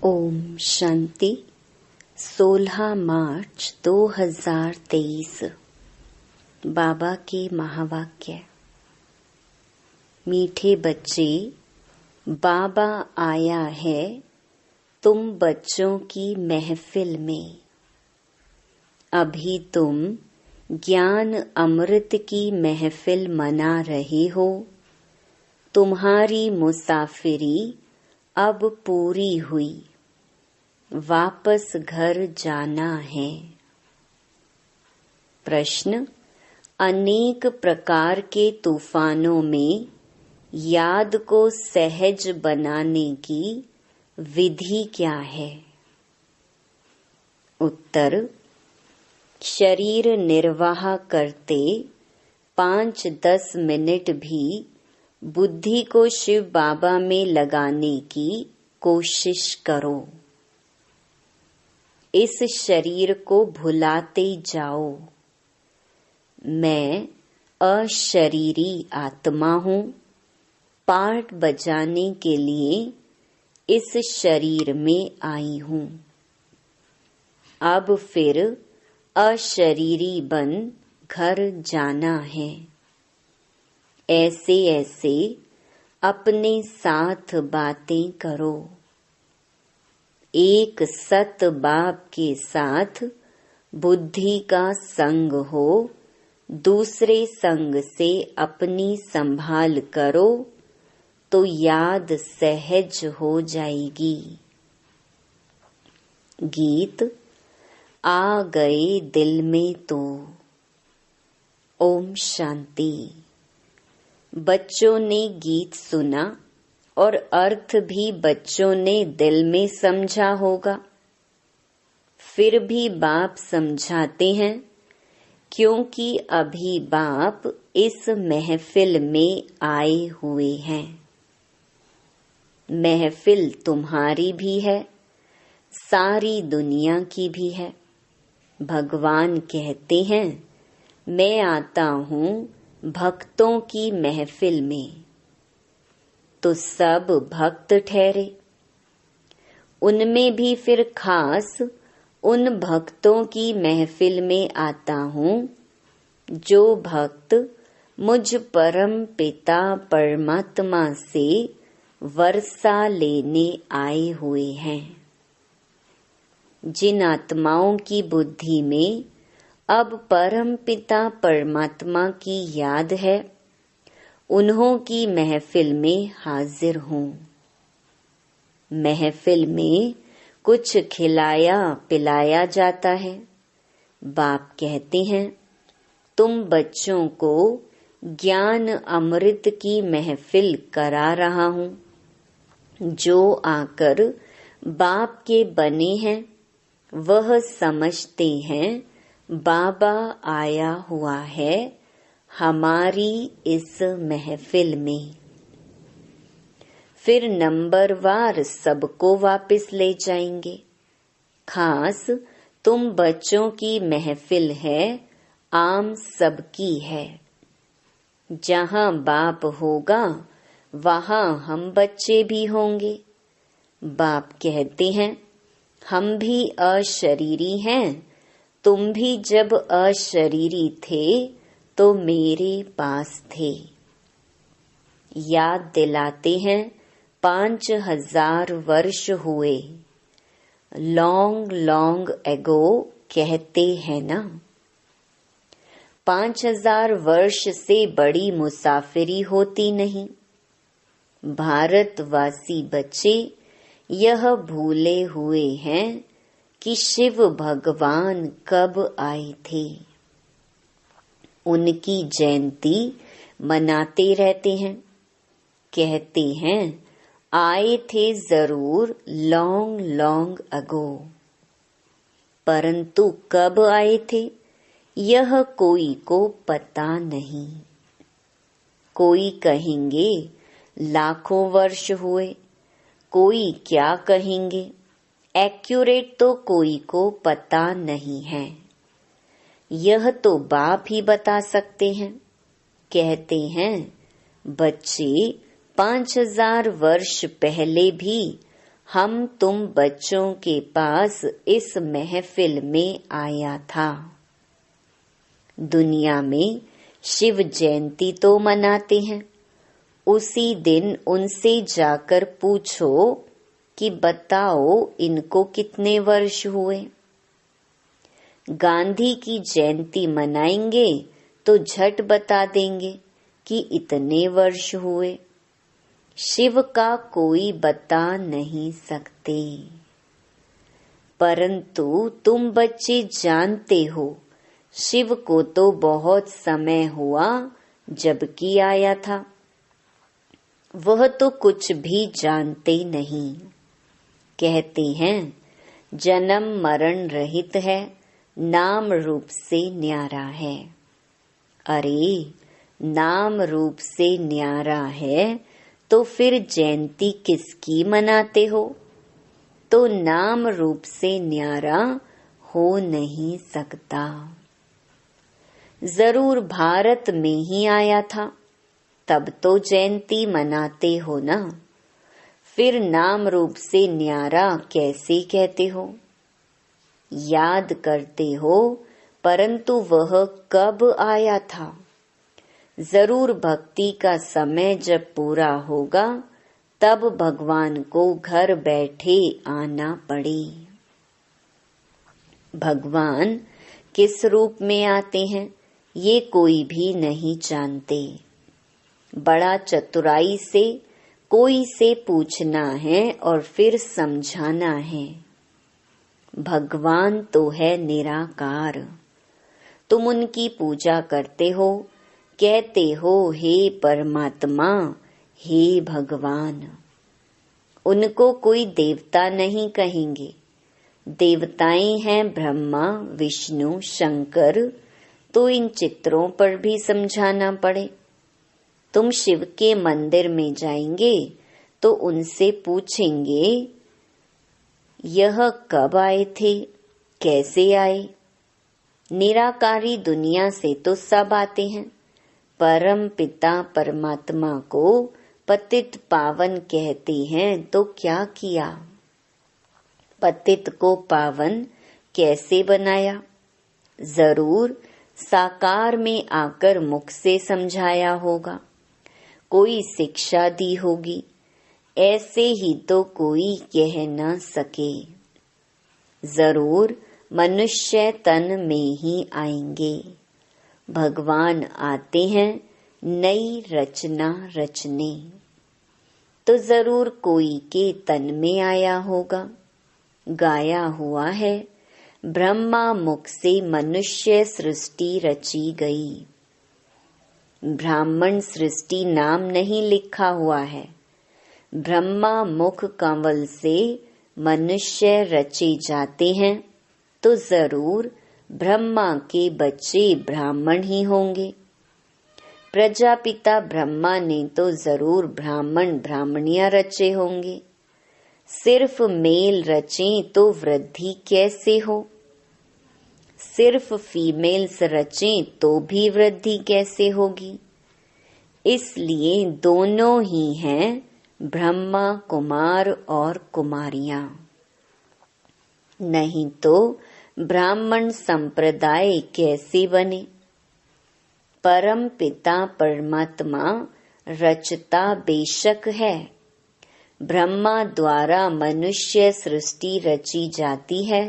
ओम शांति। 16 मार्च 2023 बाबा के महावाक्य। मीठे बच्चे, बाबा आया है तुम बच्चों की महफिल में। अभी तुम ज्ञान अमृत की महफिल मना रहे हो। तुम्हारी मुसाफिरी अब पूरी हुई, वापस घर जाना है। प्रश्न: अनेक प्रकार के तूफानों में याद को सहज बनाने की विधि क्या है? उत्तर: शरीर निर्वाह करते 5-10 मिनट भी बुद्धि को शिव बाबा में लगाने की कोशिश करो। इस शरीर को भुलाते जाओ। मैं अशरीरी आत्मा हूँ, पार्ट बजाने के लिए इस शरीर में आई हूँ। अब फिर अशरीरी बन घर जाना है। ऐसे ऐसे अपने साथ बातें करो। एक सत बाप के साथ बुद्धि का संग हो, दूसरे संग से अपनी संभाल करो तो याद सहज हो जाएगी। गीत आ गए दिल में तो। ओम शांति। बच्चों ने गीत सुना और अर्थ भी बच्चों ने दिल में समझा होगा। फिर भी बाप समझाते हैं, क्योंकि अभी बाप इस महफिल में आए हुए हैं। महफिल तुम्हारी भी है, सारी दुनिया की भी है। भगवान कहते हैं, मैं आता हूँ भक्तों की महफिल में। तो सब भक्त ठहरे। उनमें भी फिर खास उन भक्तों की महफिल में आता हूँ जो भक्त मुझ परम पिता परमात्मा से वर्षा लेने आए हुए हैं। जिन आत्माओं की बुद्धि में अब परम पिता परमात्मा की याद है, उन्हों की महफिल में हाजिर हूँ। महफिल में कुछ खिलाया पिलाया जाता है। बाप कहते हैं, तुम बच्चों को ज्ञान अमृत की महफिल करा रहा हूँ। जो आकर बाप के बने हैं वह समझते हैं बाबा आया हुआ है हमारी इस महफिल में। फिर नंबरवार सबको वापस ले जाएंगे। खास तुम बच्चों की महफिल है, आम सबकी है। जहाँ बाप होगा वहाँ हम बच्चे भी होंगे। बाप कहते हैं, हम भी अशरीरी हैं। तुम भी जब अशरीरी थे तो मेरे पास थे। याद दिलाते हैं, 5000 वर्ष हुए। लॉन्ग लॉन्ग एगो कहते हैं ना। 5000 वर्ष से बड़ी मुसाफिरी होती नहीं। भारतवासी बच्चे यह भूले हुए हैं कि शिव भगवान कब आए थे। उनकी जयंती मनाते रहते हैं। कहते हैं, आए थे जरूर लॉन्ग लॉन्ग अगो। परंतु कब आए थे यह कोई को पता नहीं। कोई कहेंगे लाखों वर्ष हुए, कोई क्या कहेंगे। एक्यूरेट तो कोई को पता नहीं है। यह तो बाप ही बता सकते हैं। कहते हैं, बच्चे 5000 वर्ष पहले भी हम तुम बच्चों के पास इस महफिल में आया था। दुनिया में शिव जयंती तो मनाते हैं, उसी दिन उनसे जाकर पूछो कि बताओ इनको कितने वर्ष हुए। गांधी की जयंती मनाएंगे तो झट बता देंगे कि इतने वर्ष हुए। शिव का कोई बता नहीं सकते, परंतु तुम बच्चे जानते हो शिव को तो बहुत समय हुआ जबकि आया था। वह तो कुछ भी जानते नहीं, कहते हैं जन्म मरण रहित है, नाम रूप से न्यारा है। अरे नाम रूप से न्यारा है तो फिर जयंती किसकी मनाते हो? तो नाम रूप से न्यारा हो नहीं सकता। जरूर भारत में ही आया था, तब तो जयंती मनाते हो ना, फिर नाम रूप से न्यारा कैसे कहते हो? याद करते हो, परंतु वह कब आया था? जरूर भक्ति का समय जब पूरा होगा तब भगवान को घर बैठे आना पड़े। भगवान किस रूप में आते हैं ये कोई भी नहीं जानते। बड़ा चतुराई से कोई से पूछना है और फिर समझाना है। भगवान तो है निराकार, तुम उनकी पूजा करते हो, कहते हो हे परमात्मा, हे भगवान। उनको कोई देवता नहीं कहेंगे, देवताएं हैं ब्रह्मा विष्णु शंकर, तो इन चित्रों पर भी समझाना पड़े। तुम शिव के मंदिर में जाएंगे तो उनसे पूछेंगे यह कब आए थे, कैसे आए? निराकारी दुनिया से तो सब आते हैं, परम पिता परमात्मा को पतित पावन कहते हैं तो क्या किया? पतित को पावन कैसे बनाया? जरूर साकार में आकर मुख से समझाया होगा, कोई शिक्षा दी होगी, ऐसे ही तो कोई कह न सके। जरूर मनुष्य तन में ही आएंगे। भगवान आते हैं नई रचना रचने, तो जरूर कोई के तन में आया होगा। गाया हुआ है ब्रह्मा मुख से मनुष्य सृष्टि रची गई। ब्राह्मण सृष्टि नाम नहीं लिखा हुआ है, ब्रह्मा मुख कमल से मनुष्य रचे जाते हैं, तो जरूर ब्रह्मा के बच्चे ब्राह्मण ही होंगे। प्रजापिता ब्रह्मा ने तो जरूर ब्राह्मण ब्राह्मणियां रचे होंगे। सिर्फ मेल रचे तो वृद्धि कैसे हो? सिर्फ फीमेल्स रचे तो भी वृद्धि कैसे होगी? इसलिए दोनों ही हैं ब्रह्मा कुमार और कुमारियां, नहीं तो ब्राह्मण संप्रदाय कैसे बने? परम पिता परमात्मा रचता बेशक है, ब्रह्मा द्वारा मनुष्य सृष्टि रची जाती है,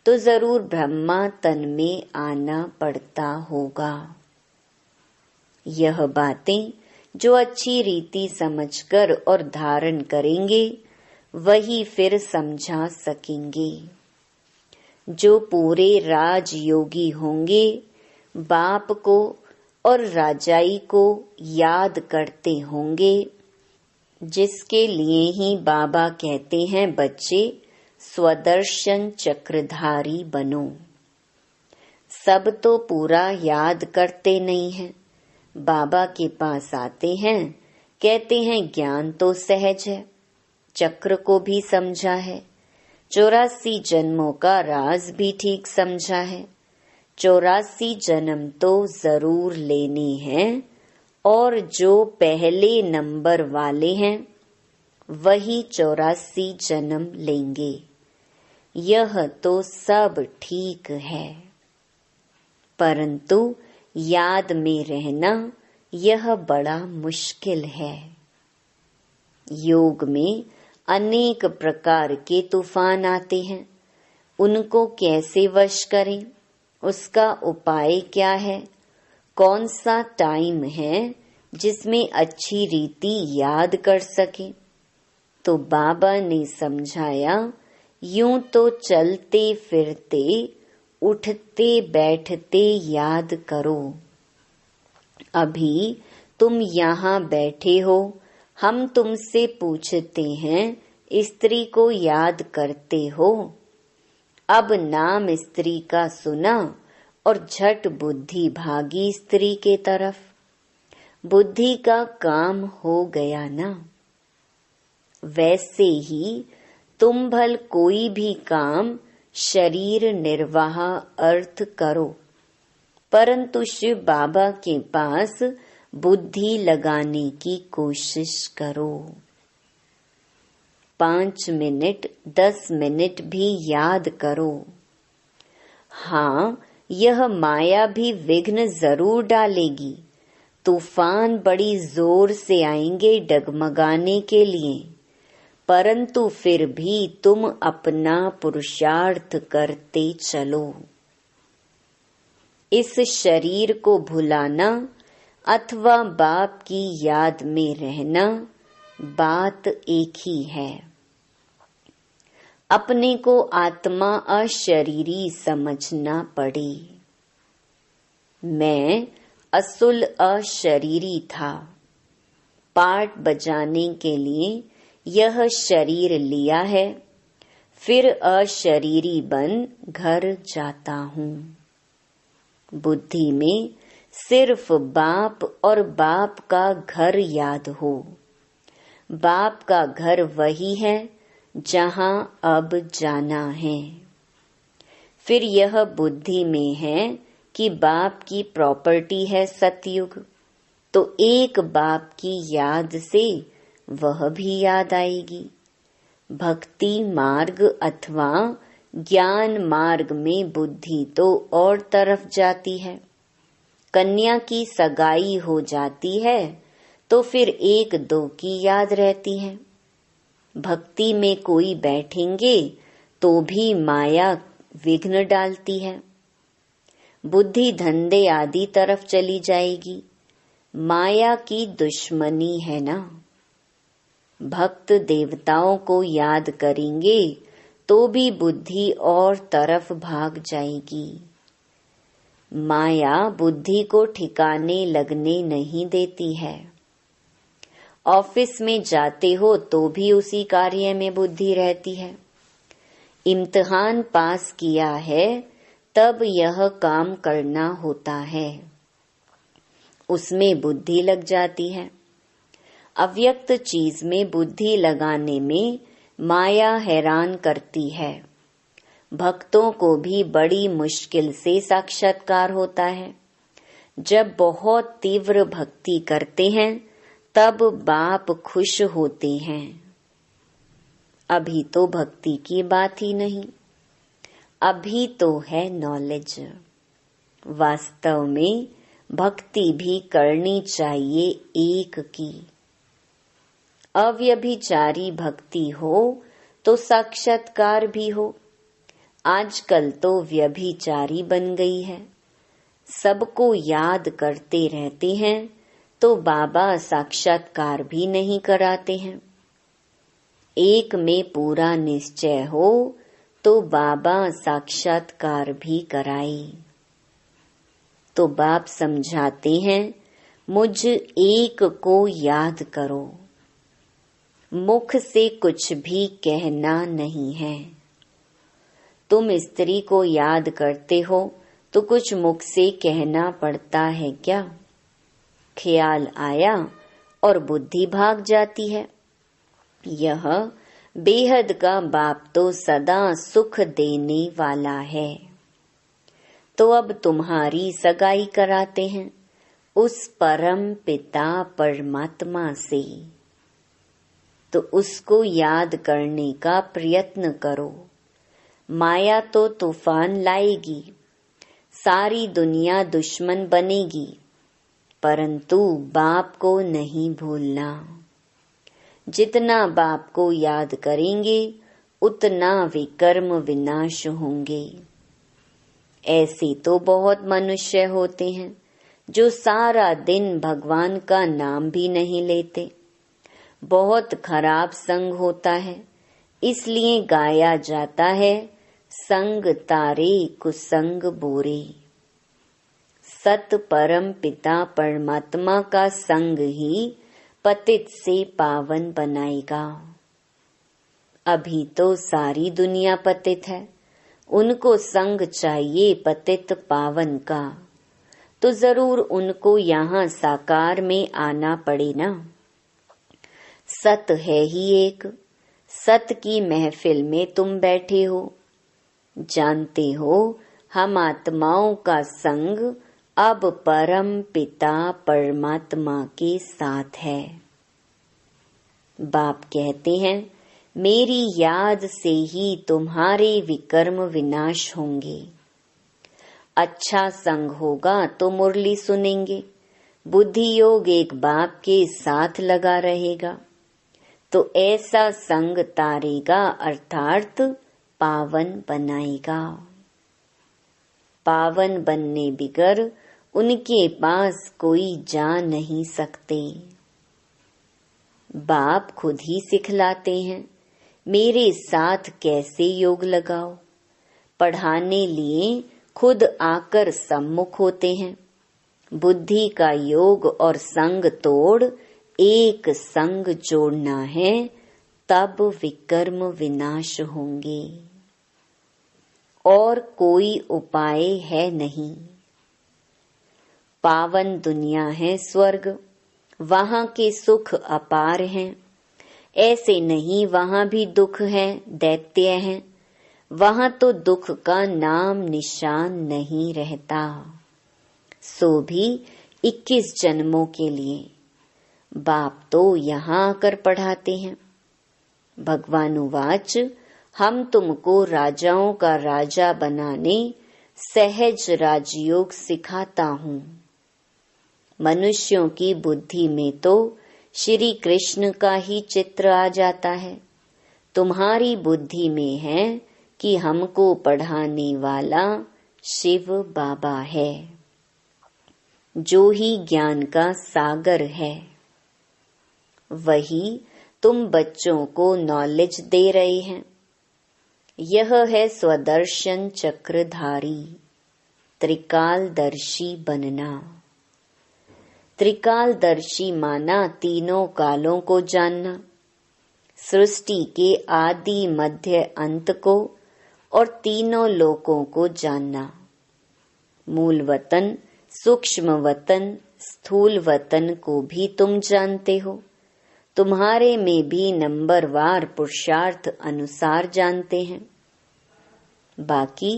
तो जरूर ब्रह्मा तन में आना पड़ता होगा। यह बातें जो अच्छी रीति समझकर और धारण करेंगे वही फिर समझा सकेंगे। जो पूरे राजयोगी होंगे बाप को और राजाई को याद करते होंगे, जिसके लिए ही बाबा कहते हैं बच्चे स्वदर्शन चक्रधारी बनो। सब तो पूरा याद करते नहीं हैं, बाबा के पास आते हैं, कहते हैं ज्ञान तो सहज है, चक्र को भी समझा है, 84 जन्मों का राज भी ठीक समझा है, 84 जन्म तो जरूर लेने हैं, और जो पहले नंबर वाले हैं वही 84 जन्म लेंगे। यह तो सब ठीक है, परंतु याद में रहना यह बड़ा मुश्किल है। योग में अनेक प्रकार के तूफान आते हैं, उनको कैसे वश करें, उसका उपाय क्या है, कौन सा टाइम है जिसमें अच्छी रीति याद कर सके। तो बाबा ने समझाया, यूं तो चलते फिरते उठते बैठते याद करो। अभी तुम यहाँ बैठे हो, हम तुमसे पूछते हैं स्त्री को याद करते हो? अब नाम स्त्री का सुना और झट बुद्धि भागी स्त्री के तरफ। बुद्धि का काम हो गया ना। वैसे ही तुम भल कोई भी काम शरीर निर्वाह अर्थ करो, परंतु शिव बाबा के पास बुद्धि लगाने की कोशिश करो। 5 मिनट 10 मिनट भी याद करो। हाँ, यह माया भी विघ्न जरूर डालेगी। तूफान बड़ी जोर से आएंगे डगमगाने के लिए, परंतु फिर भी तुम अपना पुरुषार्थ करते चलो। इस शरीर को भुलाना अथवा बाप की याद में रहना बात एक ही है। अपने को आत्मा अशरीरी समझना पड़े। मैं असुल अशरीरी था। पाठ बजाने के लिए यह शरीर लिया है, फिर अशरीरी बन घर जाता हूँ। बुद्धि में सिर्फ बाप और बाप का घर याद हो। बाप का घर वही है जहाँ अब जाना है। फिर यह बुद्धि में है कि बाप की प्रॉपर्टी है सतयुग, तो एक बाप की याद से वह भी याद आएगी। भक्ति मार्ग अथवा ज्ञान मार्ग में बुद्धि तो और तरफ जाती है। कन्या की सगाई हो जाती है तो फिर 1-2 की याद रहती है। भक्ति में कोई बैठेंगे तो भी माया विघ्न डालती है। बुद्धि धंधे आदि तरफ चली जाएगी। माया की दुश्मनी है ना। भक्त देवताओं को याद करेंगे तो भी बुद्धि और तरफ भाग जाएगी। माया बुद्धि को ठिकाने लगने नहीं देती है। ऑफिस में जाते हो तो भी उसी कार्य में बुद्धि रहती है। इम्तिहान पास किया है तब यह काम करना होता है, उसमें बुद्धि लग जाती है। अव्यक्त चीज में बुद्धि लगाने में माया हैरान करती है। भक्तों को भी बड़ी मुश्किल से साक्षात्कार होता है। जब बहुत तीव्र भक्ति करते हैं तब बाप खुश होते हैं। अभी तो भक्ति की बात ही नहीं, अभी तो है नॉलेज। वास्तव में भक्ति भी करनी चाहिए एक की। अव्यभिचारी भक्ति हो तो साक्षात्कार भी हो। आजकल तो व्यभिचारी बन गई है। सबको याद करते रहते हैं तो बाबा साक्षात्कार भी नहीं कराते हैं। एक में पूरा निश्चय हो तो बाबा साक्षात्कार भी कराए। तो बाप समझाते हैं, मुझ एक को याद करो। मुख से कुछ भी कहना नहीं है। तुम स्त्री को याद करते हो तो कुछ मुख से कहना पड़ता है क्या? ख्याल आया और बुद्धि भाग जाती है। यह बेहद का बाप तो सदा सुख देने वाला है। तो अब तुम्हारी सगाई कराते हैं उस परम पिता परमात्मा से। तो उसको याद करने का प्रयत्न करो। माया तो तूफान लाएगी, सारी दुनिया दुश्मन बनेगी, परंतु बाप को नहीं भूलना। जितना बाप को याद करेंगे उतना विकर्म विनाश होंगे। ऐसे तो बहुत मनुष्य होते हैं जो सारा दिन भगवान का नाम भी नहीं लेते। बहुत खराब संग होता है, इसलिए गाया जाता है, संग तारे कुसंग बोरे। सत परम पिता परमात्मा का संग ही पतित से पावन बनाएगा। अभी तो सारी दुनिया पतित है, उनको संग चाहिए पतित पावन का, तो जरूर उनको यहाँ साकार में आना पड़े ना। सत है ही एक, सत की महफिल में तुम बैठे हो। जानते हो हम आत्माओं का संग अब परम पिता परमात्मा के साथ है। बाप कहते हैं, मेरी याद से ही तुम्हारे विकर्म विनाश होंगे। अच्छा संग होगा तो मुरली सुनेंगे, बुद्धि योग एक बाप के साथ लगा रहेगा, तो ऐसा संग तारेगा अर्थात पावन बनाएगा। पावन बनने बिगर उनके पास कोई जा नहीं सकते। बाप खुद ही सिखलाते हैं, मेरे साथ कैसे योग लगाओ। पढ़ाने लिए खुद आकर सम्मुख होते हैं। बुद्धि का योग और संग तोड़ एक संग जोड़ना है, तब विकर्म विनाश होंगे। और कोई उपाय है नहीं। पावन दुनिया है स्वर्ग, वहाँ के सुख अपार हैं। ऐसे नहीं वहाँ भी दुख है, दैत्य हैं। वहाँ तो दुख का नाम निशान नहीं रहता, सो भी 21 जन्मों के लिए। बाप तो यहाँ आकर पढ़ाते हैं। भगवानुवाच, हम तुमको राजाओं का राजा बनाने सहज राजयोग सिखाता हूँ। मनुष्यों की बुद्धि में तो श्री कृष्ण का ही चित्र आ जाता है। तुम्हारी बुद्धि में है कि हमको पढ़ाने वाला शिव बाबा है, जो ही ज्ञान का सागर है। वही तुम बच्चों को नॉलेज दे रहे हैं। यह है स्वदर्शन चक्रधारी, त्रिकालदर्शी बनना। त्रिकालदर्शी माना तीनों कालों को जानना, सृष्टि के आदि मध्य अंत को और तीनों लोकों को जानना। मूल वतन, सूक्ष्म वतन, स्थूल वतन को भी तुम जानते हो। तुम्हारे में भी नंबरवार पुरुषार्थ अनुसार जानते हैं। बाकी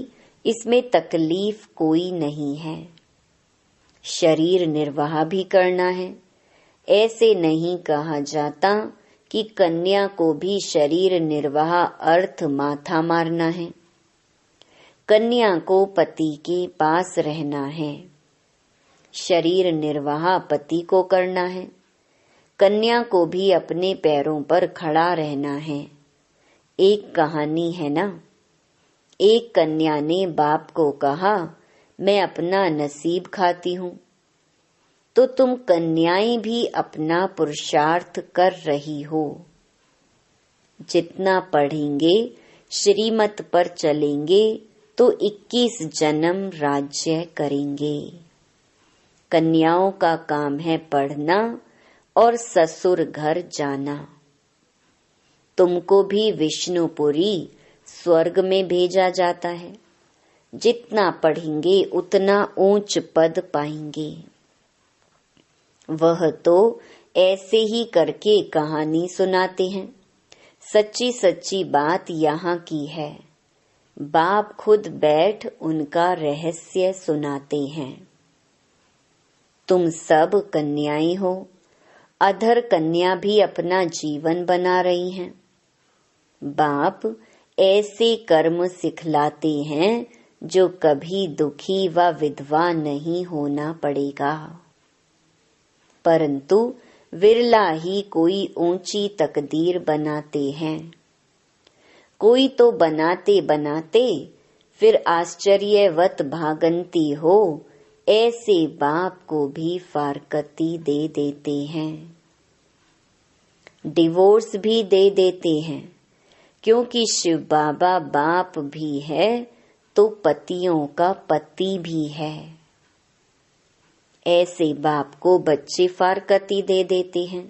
इसमें तकलीफ कोई नहीं है। शरीर निर्वाह भी करना है। ऐसे नहीं कहा जाता कि कन्या को भी शरीर निर्वाह अर्थ माथा मारना है। कन्या को पति के पास रहना है, शरीर निर्वाह पति को करना है। कन्या को भी अपने पैरों पर खड़ा रहना है। एक कहानी है ना, एक कन्या ने बाप को कहा, मैं अपना नसीब खाती हूँ। तो तुम कन्याएं भी अपना पुरुषार्थ कर रही हो। जितना पढ़ेंगे, श्रीमत पर चलेंगे, तो 21 जन्म राज्य करेंगे। कन्याओं का काम है पढ़ना और ससुर घर जाना। तुमको भी विष्णुपुरी स्वर्ग में भेजा जाता है। जितना पढ़ेंगे उतना ऊंच पद पाएंगे। वह तो ऐसे ही करके कहानी सुनाते हैं। सच्ची सच्ची बात यहाँ की है। बाप खुद बैठ उनका रहस्य सुनाते हैं। तुम सब कन्याएं हो अधर कन्या भी अपना जीवन बना रही हैं। बाप ऐसे कर्म सिखलाते हैं जो कभी दुखी व विधवा नहीं होना पड़ेगा, परंतु विरला ही कोई ऊंची तकदीर बनाते हैं। कोई तो बनाते बनाते फिर आश्चर्यवत भागंती हो ऐसे बाप को भी फारकती दे देते हैं। डिवोर्स भी दे देते हैं, क्योंकि शिव बाबा बाप भी है तो पतियों का पति भी है। ऐसे बाप को बच्चे फारकती दे देते हैं,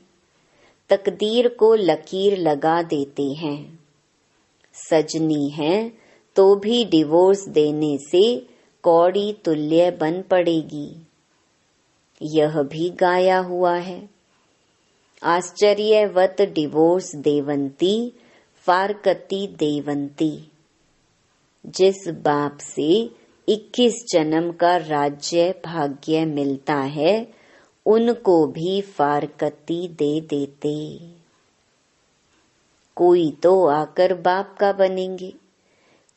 तकदीर को लकीर लगा देते हैं। सजनी है तो भी डिवोर्स देने से कौड़ी तुल्य बन पड़ेगी, यह भी गाया हुआ है। आश्चर्यवत डिवोर्स देवंती फारकती देवंती। जिस बाप से 21 जन्म का राज्य भाग्य मिलता है, उनको भी फारकती दे देते। कोई तो आकर बाप का बनेंगे,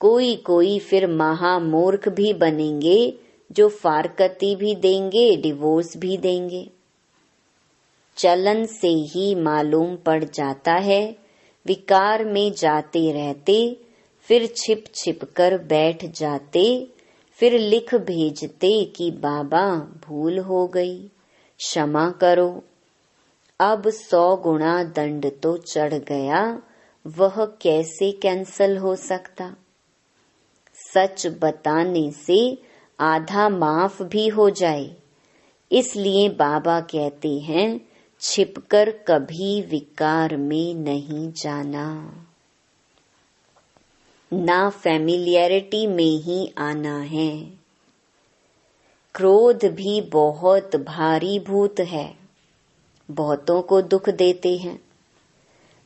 कोई फिर महामूर्ख भी बनेंगे जो फारकती भी देंगे, डिवोर्स भी देंगे। चलन से ही मालूम पड़ जाता है, विकार में जाते रहते, फिर छिप छिप कर बैठ जाते, फिर लिख भेजते कि बाबा भूल हो गई, क्षमा करो। अब 100 गुना दंड तो चढ़ गया, वह कैसे कैंसल हो सकता। सच बताने से आधा माफ भी हो जाए, इसलिए बाबा कहते हैं छिपकर कभी विकार में नहीं जाना, ना फैमिलियरिटी में ही आना है। क्रोध भी बहुत भारी भूत है, बहुतों को दुख देते हैं।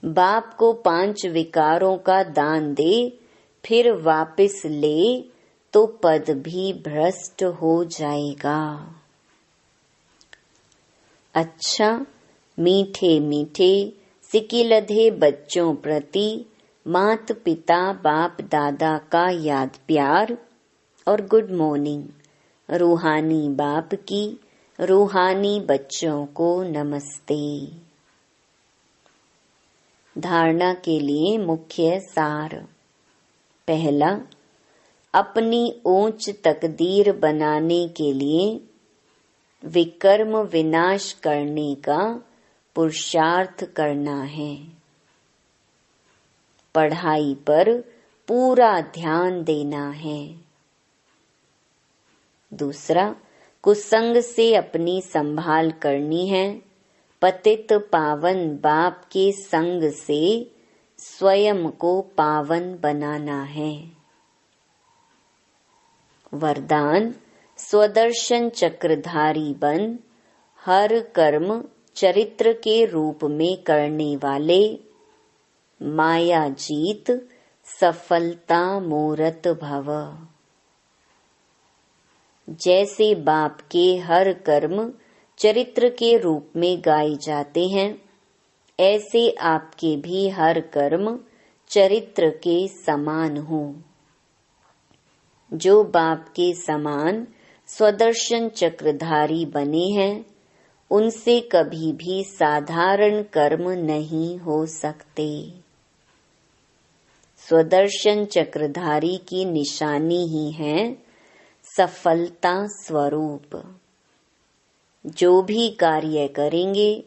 बाप को 5 विकारों का दान दे फिर वापस ले तो पद भी भ्रष्ट हो जाएगा। अच्छा, मीठे मीठे सिकिलधे बच्चों प्रति मात पिता बाप दादा का याद प्यार और गुड मॉर्निंग। रूहानी बाप की रूहानी बच्चों को नमस्ते। धारणा के लिए मुख्य सार। पहला, अपनी ऊंच तकदीर बनाने के लिए विकर्म विनाश करने का पुरुषार्थ करना है। पढ़ाई पर पूरा ध्यान देना है। दूसरा, कुसंग से अपनी संभाल करनी है। पतित पावन बाप के संग से स्वयं को पावन बनाना है। वरदान, स्वदर्शन चक्रधारी बन हर कर्म चरित्र के रूप में करने वाले, माया जीत सफलता मूरत भव। जैसे बाप के हर कर्म चरित्र के रूप में गाए जाते हैं, ऐसे आपके भी हर कर्म चरित्र के समान हो। जो बाप के समान स्वदर्शन चक्रधारी बने हैं, उनसे कभी भी साधारण कर्म नहीं हो सकते। स्वदर्शन चक्रधारी की निशानी ही है सफलता स्वरूप। जो भी कार्य करेंगे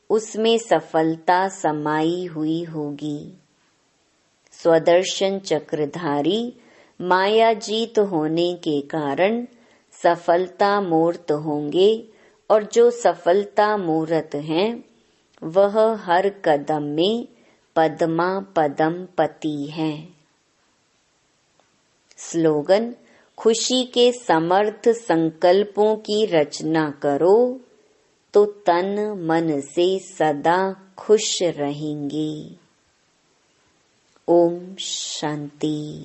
उसमें सफलता समाई हुई होगी। स्वदर्शन चक्रधारी माया जीत होने के कारण सफलता मूर्त होंगे, और जो सफलता मूर्त हैं वह हर कदम में पद्मा पदम पति हैं। स्लोगन, खुशी के समर्थ संकल्पों की रचना करो तो तन मन से सदा खुश रहेंगे। ओम शांति।